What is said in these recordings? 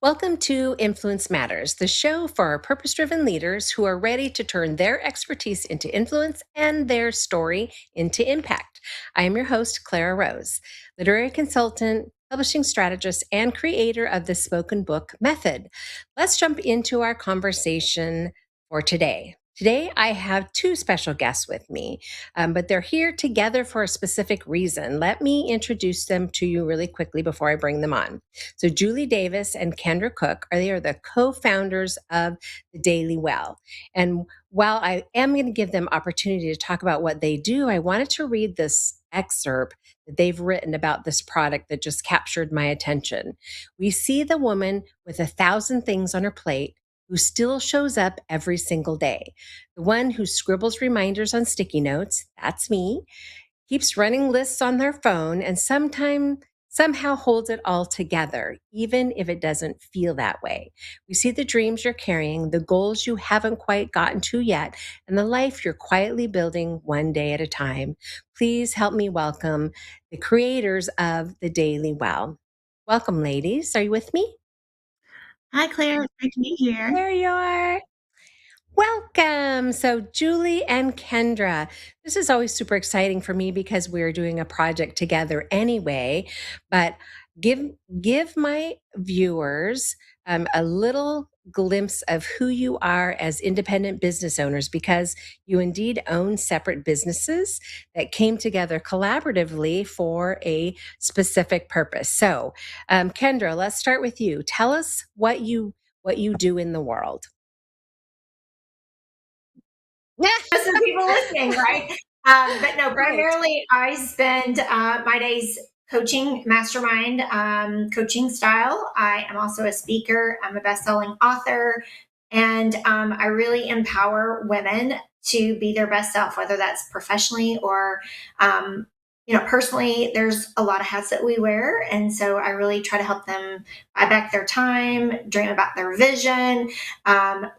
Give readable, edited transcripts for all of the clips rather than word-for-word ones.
Welcome to Influence Matters, the show for purpose driven leaders who are ready to turn their expertise into influence and their story into impact. I am your host, Clara Rose, literary consultant, publishing strategist, and creator of the spoken book method. Let's jump into our conversation for today. Today, I have two special guests with me, but they're here together for a specific reason. Let me introduce them to you really quickly before I bring them on. So Julie Davis and Kendra Cooke they are the co-founders of the Daily Well. And while I am going to give them opportunity to talk about what they do, I wanted to read this excerpt that they've written about this product that just captured my attention. We see the woman with 1,000 things on her plate who still shows up every single day. The one who scribbles reminders on sticky notes, that's me, keeps running lists on their phone, and somehow holds it all together, even if it doesn't feel that way. We see the dreams you're carrying, the goals you haven't quite gotten to yet, and the life you're quietly building one day at a time. Please help me welcome the creators of the Daily Well. Welcome, ladies. Are you with me? Hi, Claire. It's great to be here. There you are. Welcome. So, Julie and Kendra, this is always super exciting for me because we're doing a project together anyway. But give give my viewers a little glimpse of who you are as independent business owners, because you indeed own separate businesses that came together collaboratively for a specific purpose. So, Kendra, let's start with you. Tell us what you do in the world. Some people listening, right? But no, Right. primarily I spend my days coaching mastermind coaching style. I am also a speaker. I'm a best-selling author, and I really empower women to be their best self, whether that's professionally or um, personally. There's a lot of hats that we wear, and so I really try to help them buy back their time, dream about their vision,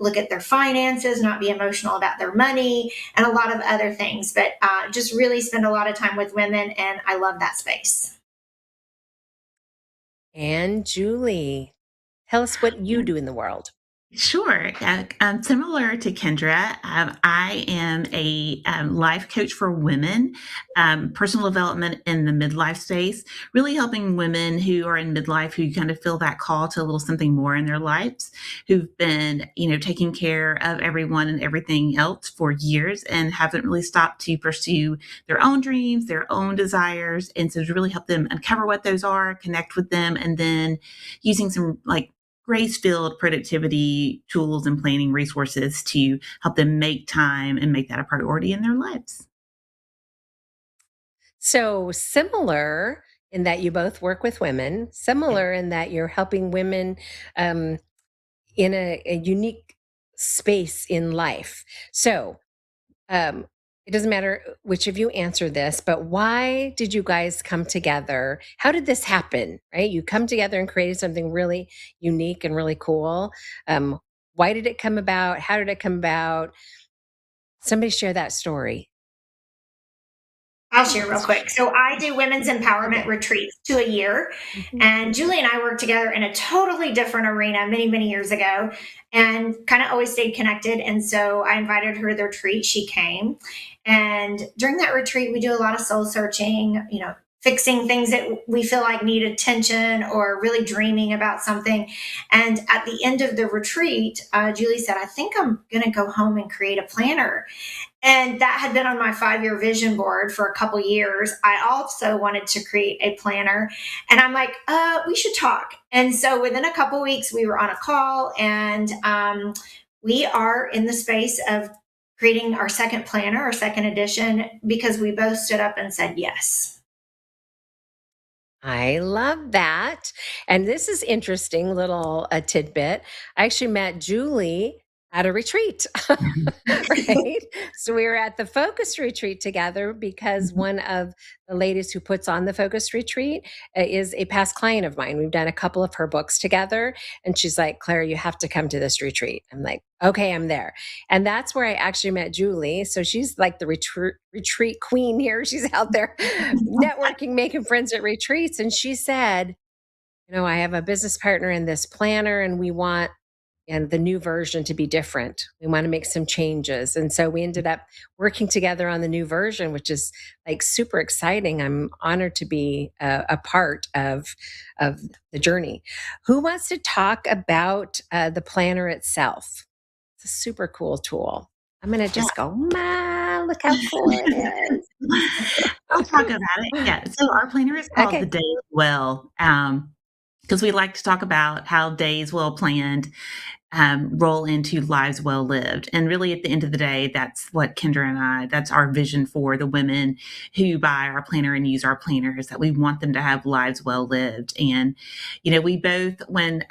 look at their finances, not be emotional about their money, and a lot of other things. But just really spend a lot of time with women, and I love that space. And Julie, tell us what you do in the world. Sure. Similar to Kendra, I am a life coach for women, personal development in the midlife space, really helping women who are in midlife who kind of feel that call to a little something more in their lives, who've been, taking care of everyone and everything else for years and haven't really stopped to pursue their own dreams, their own desires. And so to really help them uncover what those are, connect with them, and then using some grace filled productivity tools and planning resources to help them make time and make that a priority in their lives. So, similar in that you both work with women, similar in that you're helping women um, in a unique space in life. So, um, it doesn't matter which of you answer this, but why did you guys come together? How did this happen? Right? You come together and created something really unique and really cool. Um, why did it come about? How did it come about? Somebody share that story. I'll share real quick. So I do women's empowerment Okay. retreats to a year, Mhm. and Julie and I worked together in a totally different arena many, many years ago, and kind of always stayed connected. And so I invited her to the retreat. She came, and during that retreat, we do a lot of soul searching. Fixing things that we feel like need attention or really dreaming about something. And at the end of the retreat, Julie said, I think I'm going to go home and create a planner. And that had been on my 5-year vision board for a couple years. I also wanted to create a planner, and I'm like, we should talk. And so within a couple weeks, we were on a call, and we are in the space of creating our second planner, our second edition, because we both stood up and said yes. I love that. And this is interesting little tidbit. I actually met Julie at a retreat, right? So we were at the focus retreat together because Mhm. one of the ladies who puts on the focus retreat is a past client of mine. We've done a couple of her books together. And she's like, Clara, you have to come to this retreat. I'm like, okay, I'm there. And that's where I actually met Julie. So she's like the retreat queen here. She's out there networking, making friends at retreats. And she said, I have a business partner in this planner, and we want and the new version to be different. We want to make some changes. And so we ended up working together on the new version, which is like super exciting. I'm honored to be a part of the journey. Who wants to talk about the planner itself? It's a super cool tool. I'm going to Yeah. just go, Ma, look how cool it I'll talk is. about it. Yeah. So our planner is called the Okay. Daily Well, because we like to talk about how days well planned roll into lives well lived. And really, at the end of the day, that's what Kendra and that's our vision for the women who buy our planner and use our planner, is that we want them to have lives well lived. And, we both, when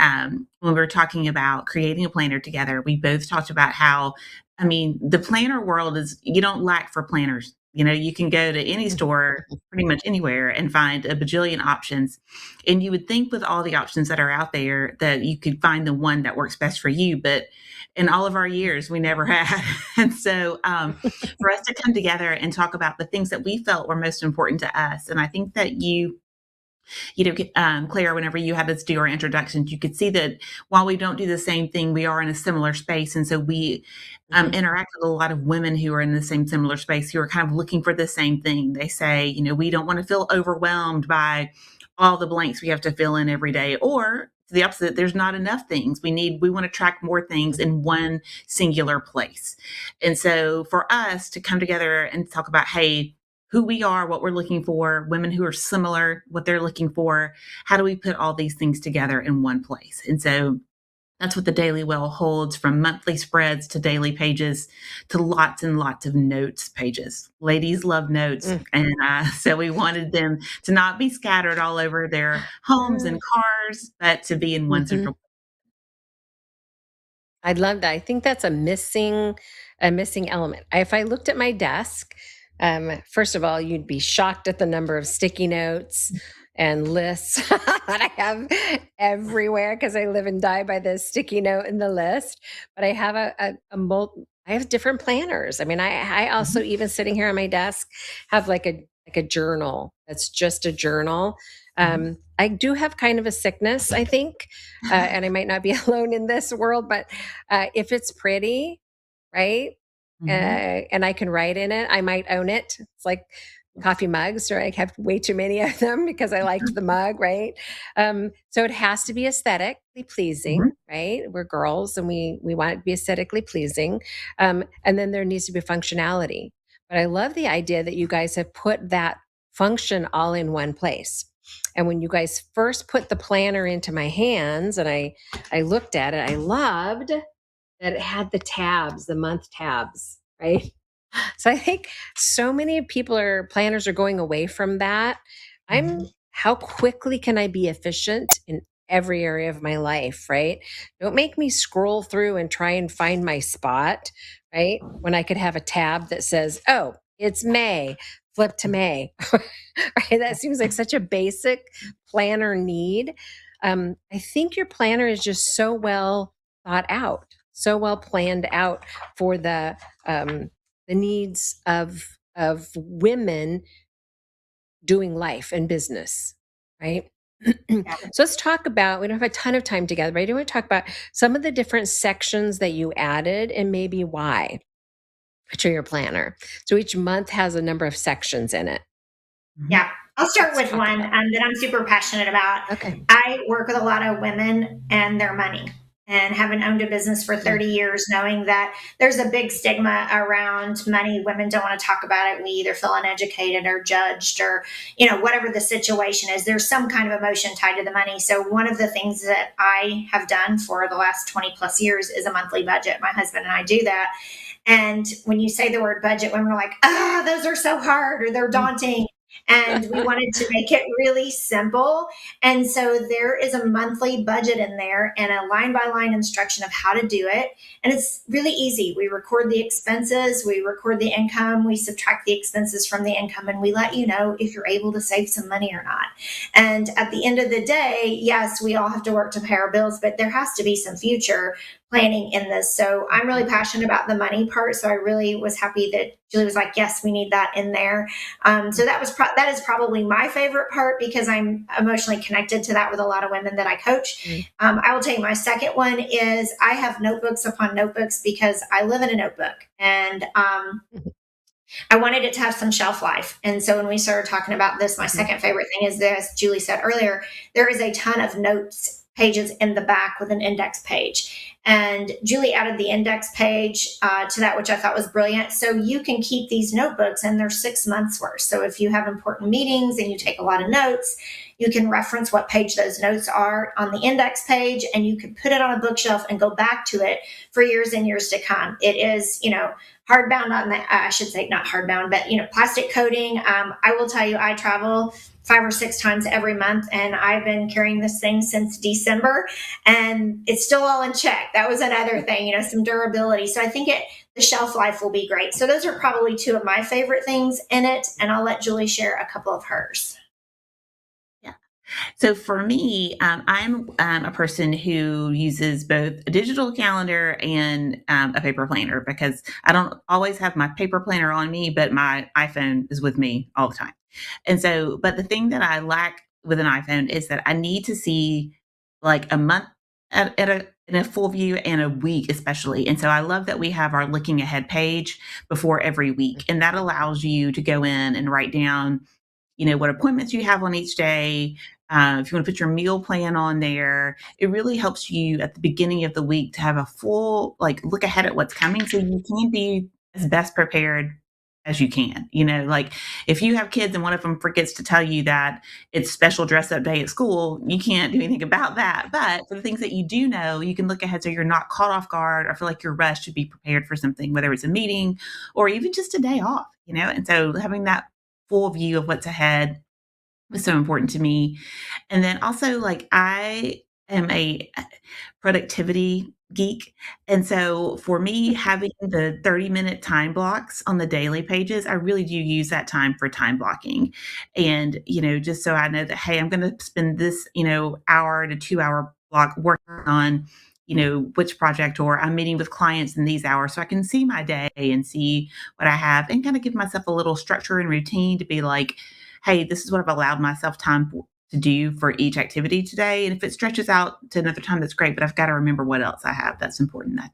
we were talking about creating a planner together, we both talked about how, the planner world is, you don't lack for planners. You can go to any store, pretty much anywhere, and find a bajillion options. And you would think with all the options that are out there that you could find the one that works best for you. But in all of our years, we never had. And so for us to come together and talk about the things that we felt were most important to us. And I think that Claire, whenever you had us do our introductions, you could see that while we don't do the same thing, we are in a similar space. And so we Mhm. interact with a lot of women who are in the same similar space, who are kind of looking for the same thing. They say, we don't want to feel overwhelmed by all the blanks we have to fill in every day, or the opposite, there's not enough things. We want to track more things in one singular place. And so for us to come together and talk about, hey, who we are, what we're looking for, women who are similar, what they're looking for, how do we put all these things together in one place? And so that's what the Daily Well holds, from monthly spreads to daily pages to lots and lots of notes pages. Ladies love notes. Mm. And so we wanted them to not be scattered all over their homes and cars, but to be in one Mhm. central. I love that. I think that's a missing element. If I looked at my desk, first of all, you'd be shocked at the number of sticky notes and lists that I have everywhere because I live and die by the sticky note and the list. But I have I have different planners. I mean, I also, Mhm, even sitting here on my desk, have like a journal that's just a journal. mhm, I do have kind of a sickness, I think, and I might not be alone in this world, but if it's pretty, right? mhm, And I can write in it, I might own it. It's like coffee mugs, or I have way too many of them because I liked the mug, right? So it has to be aesthetically pleasing, mhm. right? We're girls and we want it to be aesthetically pleasing. And then there needs to be functionality. But I love the idea that you guys have put that function all in one place. And when you guys first put the planner into my hands and I looked at it, I loved that it had the tabs, the month tabs, right? So I think so many planners are going away from that. Mhm. How quickly can I be efficient in every area of my life, right? Don't make me scroll through and try and find my spot, right? When I could have a tab that says, oh, it's May, flip to May, right? That seems like such a basic planner need. I think your planner is just so well thought out, so well planned out for the needs of women doing life and business, right? Yeah. So let's talk about, we don't have a ton of time together, but I do want to talk about some of the different sections that you added and maybe why to your planner. So each month has a number of sections in it. Mhm. Yeah. I'll start Let's with talk one about. that I'm super passionate about. Okay. I work with a lot of women and their money, and having owned a business for Mm, 30 years, knowing that there's a big stigma around money. Women don't want to talk about it. We either feel uneducated or judged, or, whatever the situation is, there's some kind of emotion tied to the money. So one of the things that I have done for the last 20 plus years is a monthly budget. My husband and I do that. And when you say the word budget, women are like, those are so hard or they're mm, daunting. And we wanted to make it really simple. And so there is a monthly budget in there and a line by line instruction of how to do it. And it's really easy. We record the expenses, we record the income, we subtract the expenses from the income, and we let you know if you're able to save some money or not. And at the end of the day, yes, we all have to work to pay our bills, but there has to be some future planning in this. So I'm really passionate about the money part. So I really was happy that Julie was like, yes, we need that in there. So that is probably my favorite part because I'm emotionally connected to that with a lot of women that I coach. Mm. I will tell you my second one is I have notebooks upon notebooks because I live in a notebook, and I wanted it to have some shelf life. And so when we started talking about this, my second favorite thing is this. Julie said earlier, there is a ton of notes pages in the back with an index page. And Julie added the index page to that, which I thought was brilliant. So you can keep these notebooks and they're 6 months worth. So if you have important meetings and you take a lot of notes, you can reference what page those notes are on the index page, and you can put it on a bookshelf and go back to it for years and years to come. It is, hardbound on the, I should say not hardbound, but plastic coating. I will tell you, I travel 5 or 6 times every month, and I've been carrying this thing since December, and it's still all in check. That was another thing, some durability. So I think the shelf life will be great. So those are probably two of my favorite things in it, and I'll let Julie share a couple of hers. So for me, I'm a person who uses both a digital calendar and a paper planner because I don't always have my paper planner on me, but my iPhone is with me all the time. And so, but the thing that I lack with an iPhone is that I need to see like a month in a full view and a week especially. And so I love that we have our looking ahead page before every week, and that allows you to go in and write down what appointments you have on each day. If you want to put your meal plan on there, it really helps you at the beginning of the week to have a full look ahead at what's coming so you can be as best prepared as you can. Like if you have kids and one of them forgets to tell you that it's special dress up day at school, you can't do anything about that. But for the things that you do know, you can look ahead so you're not caught off guard or feel like you're rushed to be prepared for something, whether it's a meeting or even just a day off, And so having that full view of what's ahead was so important to me. And then also, I am a productivity geek. And so for me, having the 30-minute time blocks on the daily pages, I really do use that time for time blocking. And, just so I know that, hey, I'm going to spend this, hour to 2 hour block working on which project, or I'm meeting with clients in these hours so I can see my day and see what I have and kind of give myself a little structure and routine to be like, hey, this is what I've allowed myself time to do for each activity today. And if it stretches out to another time, that's great, but I've got to remember what else I have that's important that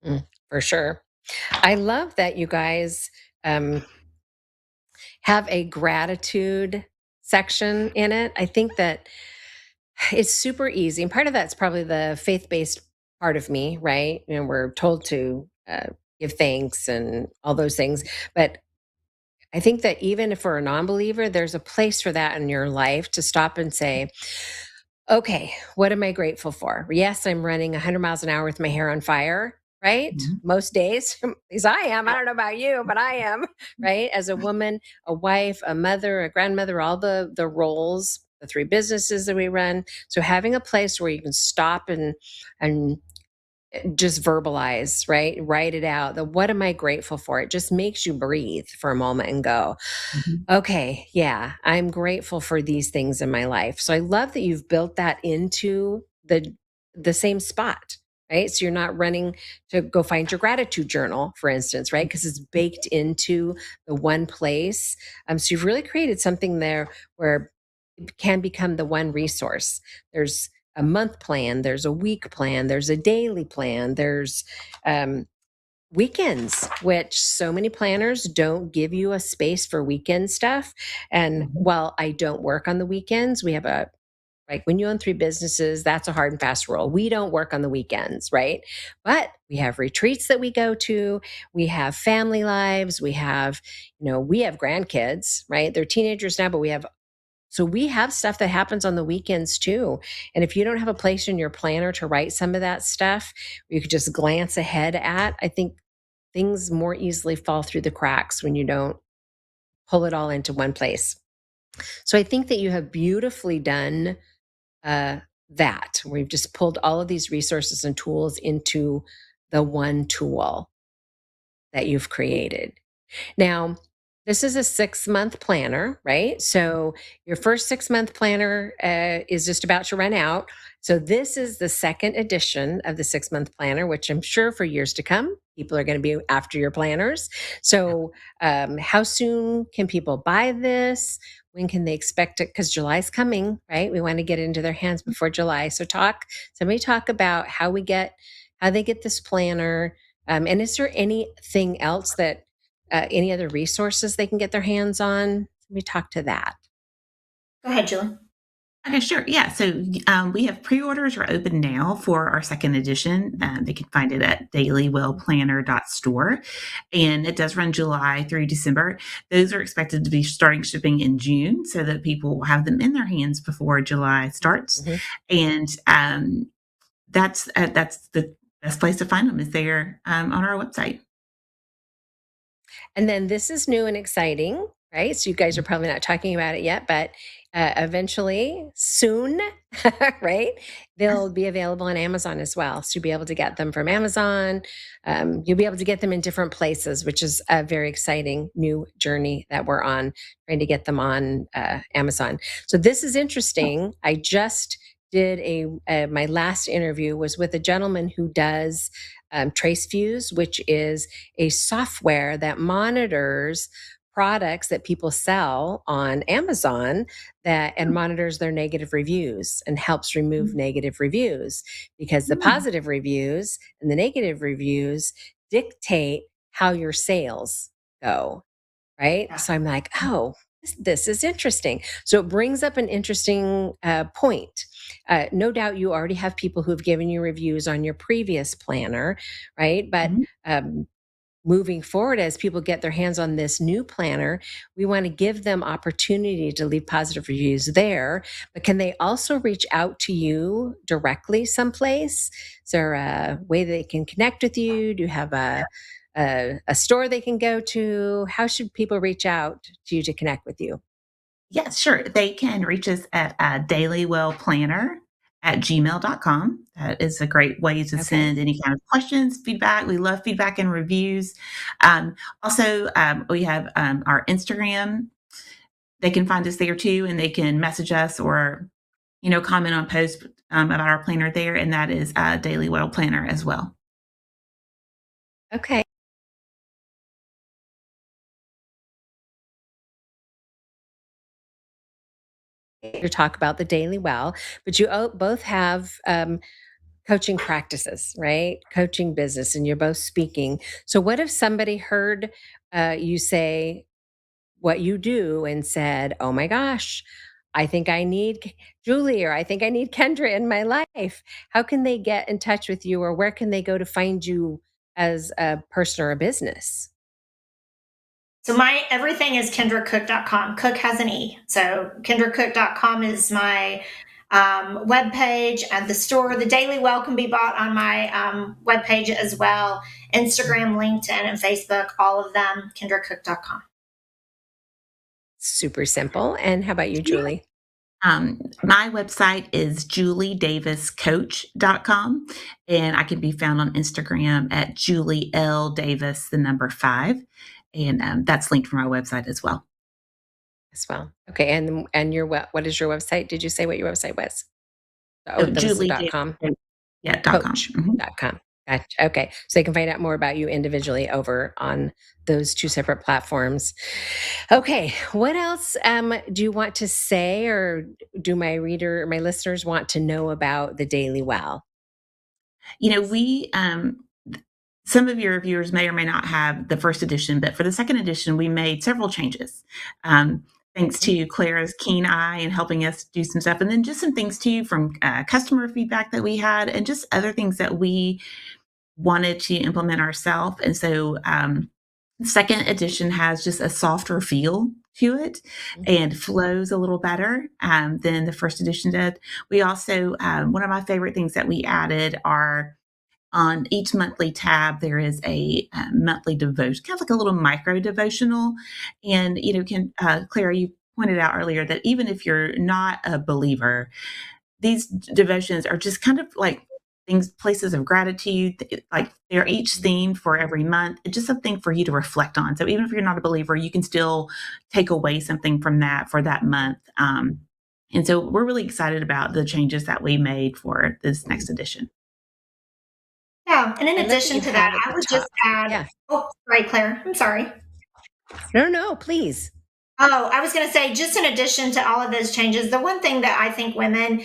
day. For sure. I love that you guys have a gratitude section in it. I think that it's super easy. And part of that's probably the faith-based part of me, right? We're told to give thanks and all those things. But I think that even if we're a non-believer, there's a place for that in your life to stop and say, okay, what am I grateful for? Yes, I'm running 100 miles an hour with my hair on fire, right? Mhm. Most days, at least I am. I don't know about you, but I am, right? As a woman, a wife, a mother, a grandmother, all the roles, the 3 businesses that we run. So having a place where you can stop and just verbalize, right? Write it out. The what am I grateful for? It just makes you breathe for a moment and go, Mhm. okay, yeah, I'm grateful for these things in my life. So I love that you've built that into the same spot, right? So you're not running to go find your gratitude journal, for instance, right? Because it's baked into the one place. So you've really created something there where it can become the one resource. There's a month plan, there's a week plan, there's a daily plan, there's weekends, which so many planners don't give you a space for weekend stuff. And Mhm. while I don't work on the weekends, we have like when you own 3 businesses, that's a hard and fast rule. We don't work on the weekends, right? But we have retreats that we go to. We have family lives. We have grandkids, right? They're teenagers now, but we have stuff that happens on the weekends too. And if you don't have a place in your planner to write some of that stuff, you could just glance ahead at, I think things more easily fall through the cracks when you don't pull it all into one place. So I think that you have beautifully done that. We've just pulled all of these resources and tools into the one tool that you've created. Now, this is a 6-month planner, right? So your first 6-month planner is just about to run out. So this is the second edition of the 6-month planner, which I'm sure for years to come, people are going to be after your planners. So how soon can people buy this? When can they expect it? Because July's coming, right? We want to get it into their hands before July. So somebody talk about how they get this planner. And is there anything else that any other resources they can get their hands on? Let me talk to that. Go ahead, Julie. Okay, sure. Yeah. So we have pre-orders are open now for our second edition. They can find it at dailywellplanner.store. And it does run July through December. Those are expected to be starting shipping in June so that people will have them in their hands before July starts. And that's the best place to find them is there on our website. And then this is new and exciting, right? So you guys are probably not talking about it yet, but eventually, soon, right? They'll be available on Amazon as well. So you'll be able to get them from Amazon. You'll be able to get them in different places, which is a very exciting new journey that we're on, trying to get them on Amazon. So this is interesting. I just did my last interview was with a gentleman who does TraceFuse, which is a software that monitors products that people sell on Amazon and monitors their negative reviews and helps remove negative reviews, because the positive reviews and the negative reviews dictate how your sales go, right? Yeah. So I'm like, oh, this is interesting. So it brings up an interesting point. No doubt you already have people who've given you reviews on your previous planner, right? But moving forward, as people get their hands on this new planner, we want to give them opportunity to leave positive reviews there. But can they also reach out to you directly someplace? Is there a way they can connect with you? Do you have a store they can go to? How should people reach out to you to connect with you? Yes, sure. They can reach us at dailywellplanner@gmail.com. That is a great way to send any kind of questions, feedback. We love feedback and reviews. Also, we have our Instagram. They can find us there too, and they can message us or, comment on posts about our planner there, and that is Daily Well Planner as well. Okay. To talk about the Daily Well, but you both have coaching practices, right? Coaching business, and you're both speaking. So, what if somebody heard you say what you do and said, "Oh my gosh, I think I need Julie, or I think I need Kendra in my life"? How can they get in touch with you, or where can they go to find you as a person or a business? So my everything is kendracooke.com. Cook has an E. So kendracooke.com is my webpage, and the store. The Daily Well can be bought on my webpage as well. Instagram, LinkedIn, and Facebook, all of them, kendracooke.com. Super simple. And how about you, Julie? My website is juliedaviscoach.com, and I can be found on Instagram at Julie L. Davis, the number 5. And that's linked from our website as well. As well. Okay. And what is your website? Did you say what your website was? Oh, So that was Julie .com. Yeah, .com. Coach.com. Gotcha. Okay. So they can find out more about you individually over on those 2 separate platforms. Okay. What else do you want to say, or do my listeners want to know about the Daily Well? We some of your viewers may or may not have the first edition, but for the second edition, we made several changes. Thanks to Clara's keen eye and helping us do some stuff, and then just some things too from customer feedback that we had, and just other things that we wanted to implement ourselves. And so, the second edition has just a softer feel to it and flows a little better than the first edition did. We also, one of my favorite things that we added are on each monthly tab, there is a monthly devotion, kind of like a little micro devotional. And, Clara, you pointed out earlier that even if you're not a believer, these devotions are just kind of like things, places of gratitude. Like they're each themed for every month. It's just something for you to reflect on. So even if you're not a believer, you can still take away something from that for that month. And so we're really excited about the changes that we made for this next edition. Yeah, and in I love that addition you to that, have at I the would just top. add. Yeah. Oh, sorry, Claire. I'm sorry. No, please. Oh, I was going to say, just in addition to all of those changes, the one thing that I think women,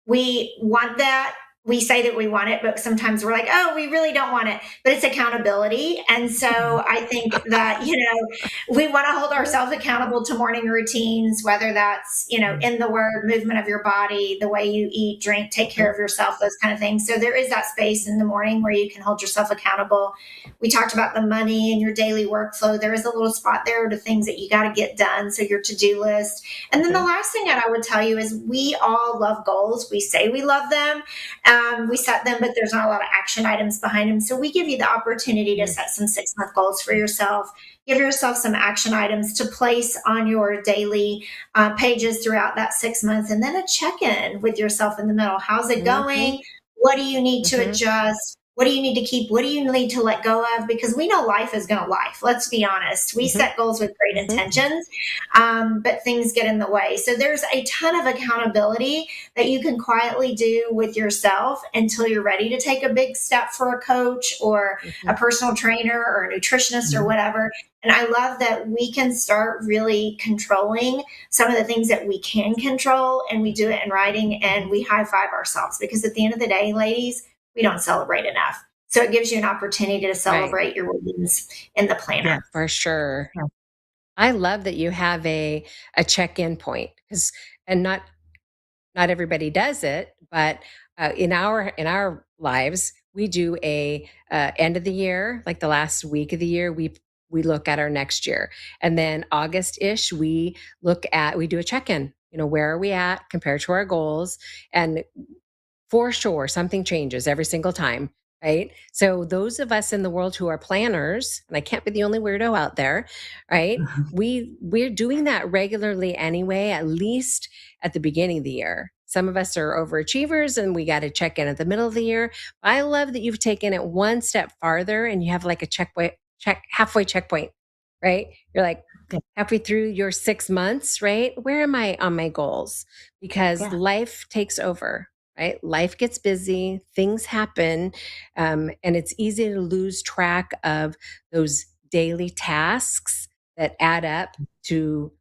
we want that. We say that we want it, but sometimes we're like, oh, we really don't want it. But it's accountability. And so I think that, we want to hold ourselves accountable to morning routines, whether that's, in the word, movement of your body, the way you eat, drink, take care of yourself, those kind of things. So there is that space in the morning where you can hold yourself accountable. We talked about the money and your daily workflow. There is a little spot there to things that you got to get done. So your to-do list. And then the last thing that I would tell you is we all love goals. We say we love them. We set them, but there's not a lot of action items behind them. So we give you the opportunity to set some 6-month goals for yourself. Give yourself some action items to place on your daily pages throughout that 6 months, and then a check-in with yourself in the middle. How's it going? What do you need to adjust? What do you need to keep? What do you need to let go of? Because we know life is going to life. Let's be honest. We set goals with great intentions, but things get in the way. So there's a ton of accountability that you can quietly do with yourself until you're ready to take a big step for a coach or a personal trainer or a nutritionist or whatever. And I love that we can start really controlling some of the things that we can control, and we do it in writing, and we high five ourselves, because at the end of the day, ladies, we don't celebrate enough. So it gives you an opportunity to celebrate your wins in the planner. Yeah, for sure. Yeah. I love that you have a check-in point, and not everybody does it, but in our lives, we do a end of the year, like the last week of the year, we look at our next year. And then August-ish, we do a check-in, where are we at compared to our goals? And for sure, something changes every single time, right? So those of us in the world who are planners, and I can't be the only weirdo out there, right? We're doing that regularly anyway, at least at the beginning of the year. Some of us are overachievers and we got to check in at the middle of the year. I love that you've taken it one step farther and you have like a halfway checkpoint, right? You're like halfway through your 6 months, right? Where am I on my goals? Because life takes over. Right? Life gets busy, things happen, and it's easy to lose track of those daily tasks that add up to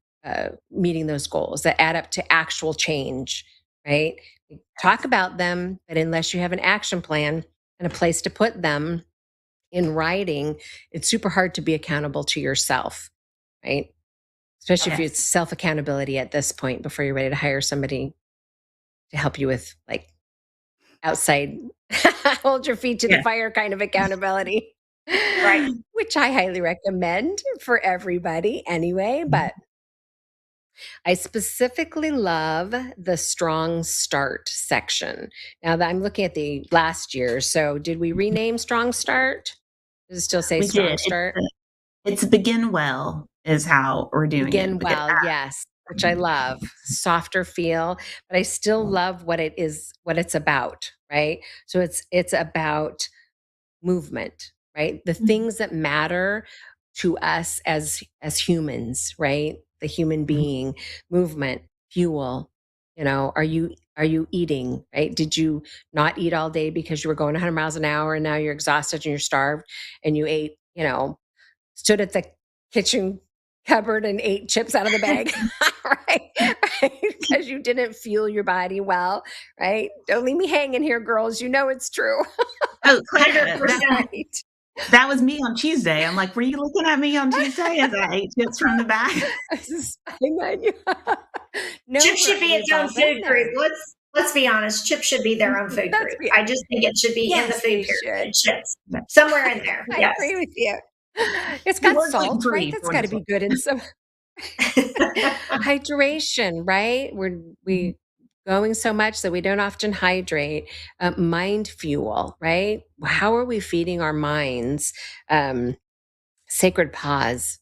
meeting those goals, that add up to actual change, right? We talk about them, but unless you have an action plan and a place to put them in writing, it's super hard to be accountable to yourself, right? Especially if it's self-accountability at this point before you're ready to hire somebody to help you with like outside, hold your feet to the fire kind of accountability. Right. Which I highly recommend for everybody anyway. But I specifically love the strong start section. Now that I'm looking at the last year. So did we rename strong start? Does it still say We strong did. start? It's begin well is how we're doing Begin it. well, yes, which I love. Softer feel, but I still love what it's about, right? So it's about movement, right? The things that matter to us as humans, right? The human being, movement, fuel. Are you eating, right? Did you not eat all day because you were going 100 miles an hour and now you're exhausted and you're starved and you ate, stood at the kitchen cupboard and ate chips out of the bag, right? Because you didn't fuel your body well, right? Don't leave me hanging here, girls. You know it's true. Oh, Clara, 100%. that was me on Tuesday. I'm like, were you looking at me on Tuesday as I ate chips from the bag? I was spying on you. No, Chips should be its own food group. Let's be honest. Chips should be their own food group. I just think it should be in the food pyramid. Chips, somewhere in there. I agree with you. It's got salt, right? That's got to be good in some hydration, right? We going so much that we don't often hydrate. Mind fuel, right? How are we feeding our minds? Sacred pause.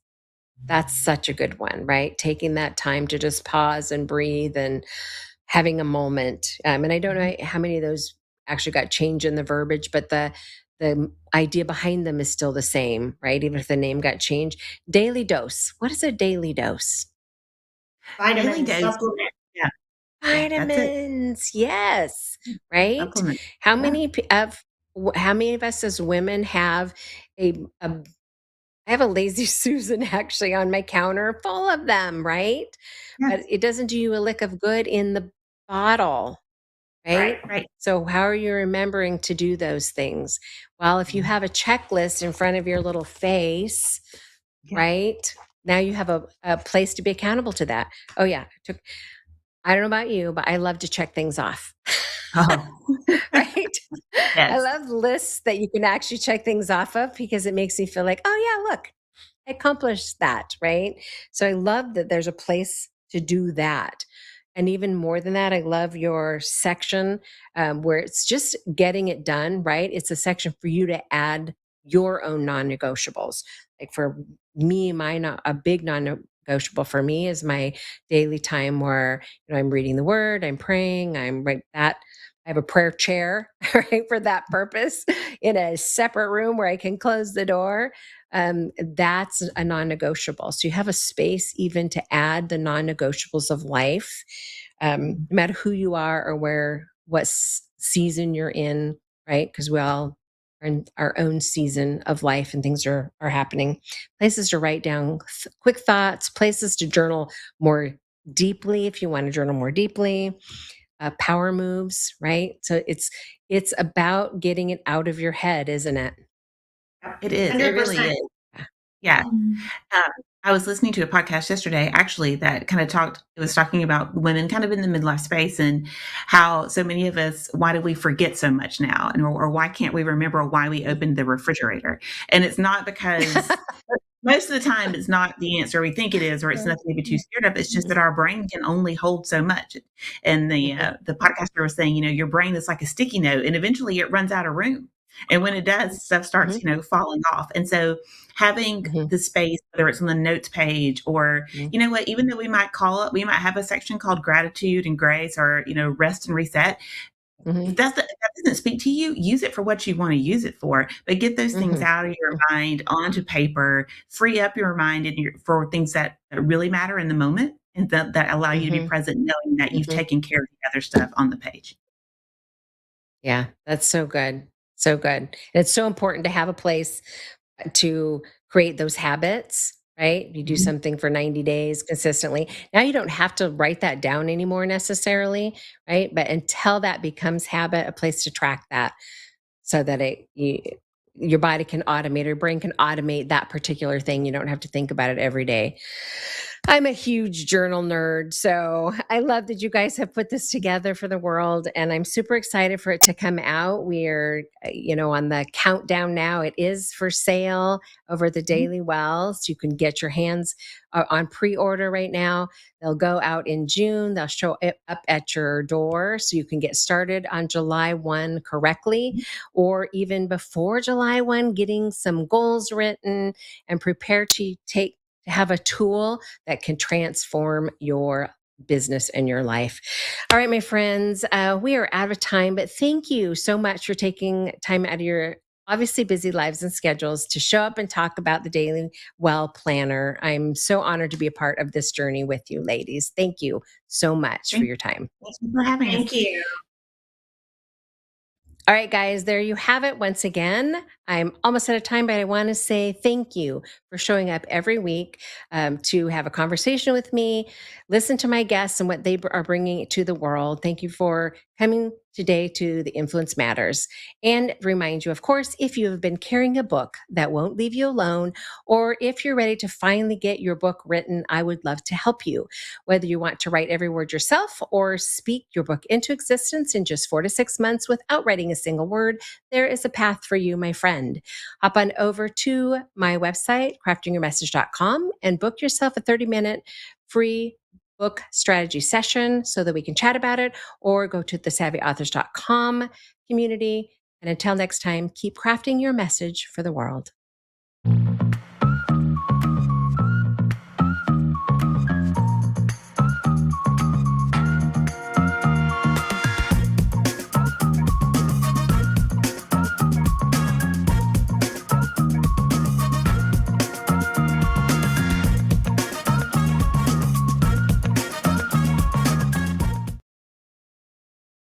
That's such a good one, right? Taking that time to just pause and breathe and having a moment. And I don't know how many of those actually got changed in the verbiage, but the idea behind them is still the same, right? Even if the name got changed. Daily dose. What is a daily dose? Daily Vitamins, dose. supplement. Yeah, yeah, that's it. Vitamins. Yes. Right? Supplement. How Yeah. many how many of us as women have a I have a lazy Susan actually on my counter full of them, right? But Yes. it doesn't do you a lick of good in the bottle, Right. right? Right. So, how are you remembering to do those things? Well, if you have a checklist in front of your little face, Yeah. right? Now you have a place to be accountable to that. Oh, yeah. I don't know about you, but I love to check things off. Oh. Right? I Yes. love lists that you can actually check things off of because it makes me feel like, oh, yeah, look, accomplish that, right? So I love that there's a place to do that. And even more than that, I love your section where it's just getting it done, right? It's a section for you to add your own non negotiables. Like for me, a big non negotiable for me is my daily time where, I'm reading the word, I'm praying, I'm right that. I have a prayer chair, right, for that purpose in a separate room where I can close the door. That's a non-negotiable. So you have a space even to add the non-negotiables of life, no matter who you are or what season you're in, right? Because we all are in our own season of life and things are happening. Places to write down quick thoughts, places to journal more deeply if you want to journal more deeply. Power moves, right? So it's about getting it out of your head, isn't it? It is. It really 100%. is. Yeah. Mhm. Um, I was listening to a podcast yesterday, actually, that kind of it was talking about women kind of in the midlife space and how so many of us, why do we forget so much now? Or why can't we remember why we opened the refrigerator? And it's not because most of the time it's not the answer we think it is, or it's nothing to be too scared of. It's just that our brain can only hold so much. And Mhm, the podcaster was saying, your brain is like a sticky note, and eventually it runs out of room. And when it does, stuff starts, mhm, falling off. And so having mhm, the space, whether it's on the notes page or, mhm, what, even though we might have a section called gratitude and grace or, rest and reset, if mhm, that doesn't speak to you, use it for what you wanna use it for, but get those things mhm, out of your mind onto paper, free up your mind for things that really matter in the moment and that allow you to be mhm, present knowing that you've mhm. taken care of the other stuff on the page. Yeah, that's so good. So good. And it's so important to have a place to create those habits, right? You do Mhm. something for 90 days consistently. Now you don't have to write that down anymore necessarily, right? But until that becomes habit, a place to track that so that your body can automate, or your brain can automate that particular thing. You don't have to think about it every day. I'm a huge journal nerd, so I love that you guys have put this together for the world, and I'm super excited for it to come out. We're, on the countdown now. It is for sale over the Mhm. Daily Well, so you can get your hands on pre-order right now. They'll go out in June. They'll show it up at your door, so you can get started on July 1 correctly, or even before July 1, getting some goals written and prepare to have a tool that can transform your business and your life. All right, my friends, we are out of time, but thank you so much for taking time out of your obviously busy lives and schedules to show up and talk about the Daily Well Planner. I'm so honored to be a part of this journey with you, ladies. Thank you so much for Thank your time. thank you for having us. Thank you. All right, guys, there you have it. Once again, I'm almost out of time, but I want to say thank you for showing up every week to have a conversation with me, listen to my guests and what they are bringing to the world. Thank you for coming today to the Influence Matters. And remind you, of course, if you have been carrying a book that won't leave you alone, or if you're ready to finally get your book written, I would love to help you. Whether you want to write every word yourself or speak your book into existence in just 4 to 6 months without writing a single word, there is a path for you, my friend. Hop on over to my website, craftingyourmessage.com, and book yourself a 30-minute free book strategy session so that we can chat about it, or go to thesavvyauthors.com community. And until next time, keep crafting your message for the world.